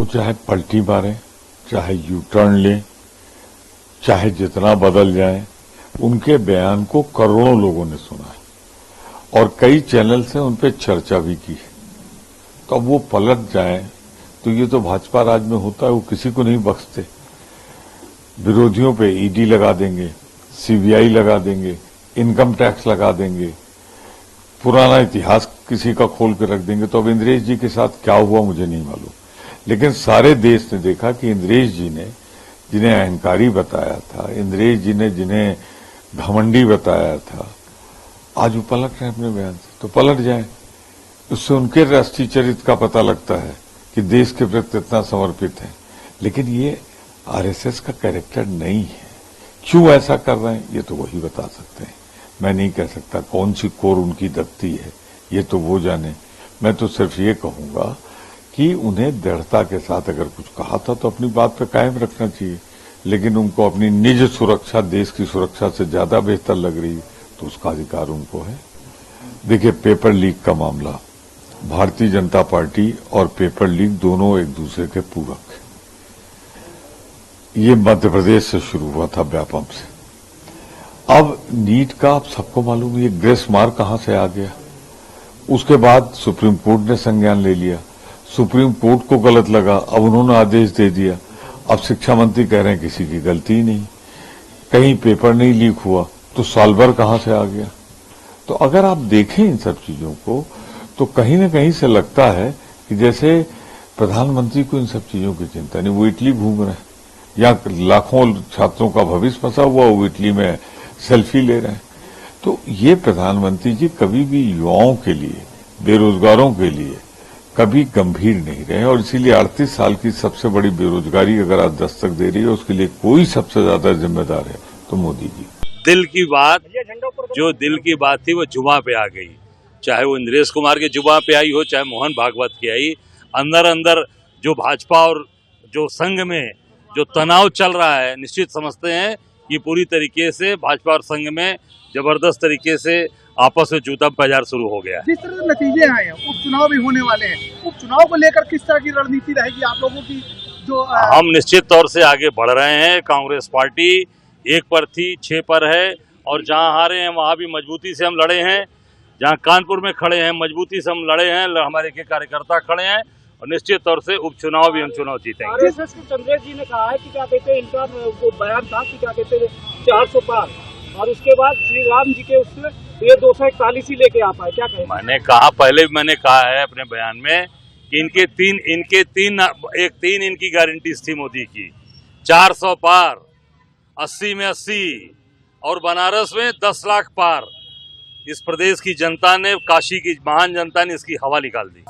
वो चाहे पलटी मारे, चाहे यू टर्न ले, चाहे जितना बदल जाए, उनके बयान को करोड़ों लोगों ने सुना है और कई चैनल से उन पर चर्चा भी की है। तो अब वो पलट जाए तो ये तो भाजपा राज में होता है, वो किसी को नहीं बख्शते। विरोधियों पे ईडी लगा देंगे, सीबीआई लगा देंगे, इनकम टैक्स लगा देंगे, पुराना इतिहास किसी का खोल के रख देंगे। तो अब इंद्रेश जी के साथ क्या हुआ मुझे नहीं मालूम, लेकिन सारे देश ने देखा कि इंद्रेश जी ने जिन्हें अहंकारी बताया था, इंद्रेश जी ने जिन्हें घमंडी बताया था, आज वो पलट रहे अपने बयान से। तो पलट जाए, उससे उनके राष्ट्रीय चरित्र का पता लगता है कि देश के प्रति इतना समर्पित है। लेकिन ये आरएसएस का कैरेक्टर नहीं है। क्यों ऐसा कर रहे हैं ये तो वही बता सकते हैं, मैं नहीं कह सकता। कौन सी कोर उनकी दबती है ये तो वो जाने। मैं तो सिर्फ ये कहूंगा कि उन्हें दृढ़ता के साथ अगर कुछ कहा था तो अपनी बात पे कायम रखना चाहिए, लेकिन उनको अपनी निज सुरक्षा देश की सुरक्षा से ज्यादा बेहतर लग रही है तो उसका अधिकार उनको है। देखिए, पेपर लीक का मामला, भारतीय जनता पार्टी और पेपर लीक दोनों एक दूसरे के पूरक है। ये मध्य प्रदेश से शुरू हुआ था व्यापम से। अब नीट का आप सबको मालूम है, ये ग्रेस मार्क कहां से आ गया। उसके बाद सुप्रीम कोर्ट ने संज्ञान ले लिया, सुप्रीम कोर्ट को गलत लगा, अब उन्होंने आदेश दे दिया। अब शिक्षा मंत्री कह रहे हैं किसी की गलती ही नहीं, कहीं पेपर नहीं लीक हुआ, तो साल भर कहां से आ गया। तो अगर आप देखें इन सब चीजों को तो कहीं न कहीं से लगता है कि जैसे प्रधानमंत्री को इन सब चीजों की चिंता नहीं, वो इटली घूम रहे हैं या लाखों छात्रों का भविष्य फंसा हुआ, वो इटली में सेल्फी ले रहे हैं। तो ये प्रधानमंत्री जी कभी भी युवाओं के लिए, बेरोजगारों के लिए कभी गंभीर नहीं रहे और इसीलिए 38 साल की सबसे बड़ी बेरोजगारी अगर आज दस्तक दे रही है उसके लिए कोई सबसे ज्यादा जिम्मेदार है तो मोदी जी। दिल की बात, जो दिल की बात थी वो जुबां पे आ गई, चाहे वो इंद्रेश कुमार के जुबां पे आई हो, चाहे मोहन भागवत की आई। अंदर अंदर जो भाजपा और जो संघ में जो तनाव चल रहा है, निश्चित समझते हैं कि पूरी तरीके से भाजपा और संघ में जबरदस्त तरीके से आपस में जूता बाजार शुरू हो गया। जिस तरह से नतीजे आए हैं, उपचुनाव भी होने वाले हैं, उपचुनाव को लेकर किस तरह की रणनीति रहेगी आप लोगों की? जो हम निश्चित तौर से आगे बढ़ रहे हैं। कांग्रेस पार्टी 1 पर थी, 6 पर है और जहां हारे हैं वहां भी मजबूती से हम लड़े हैं। जहां कानपुर में खड़े हैं मजबूती से हम लड़े हैं, हमारे के कार्यकर्ता खड़े हैं और निश्चित तौर से उपचुनाव भी हम चुनाव जीतेंगे। आरएसएस के चंद्रेश जी ने कहा है कि क्या कहते हैं, इनका वो बयान था कि क्या कहते हैं 400 पार, और उसके बाद श्री राम जी के उससे ये 241 ही लेके आ पाए, क्या कहें? मैंने कहा, पहले भी मैंने कहा है अपने बयान में कि इनके तीन इनकी गारंटीज थी मोदी की, 400 पार, 80 में 80 और बनारस में 10 लाख पार। इस प्रदेश की जनता ने, काशी की महान जनता ने इसकी हवा निकाल दी।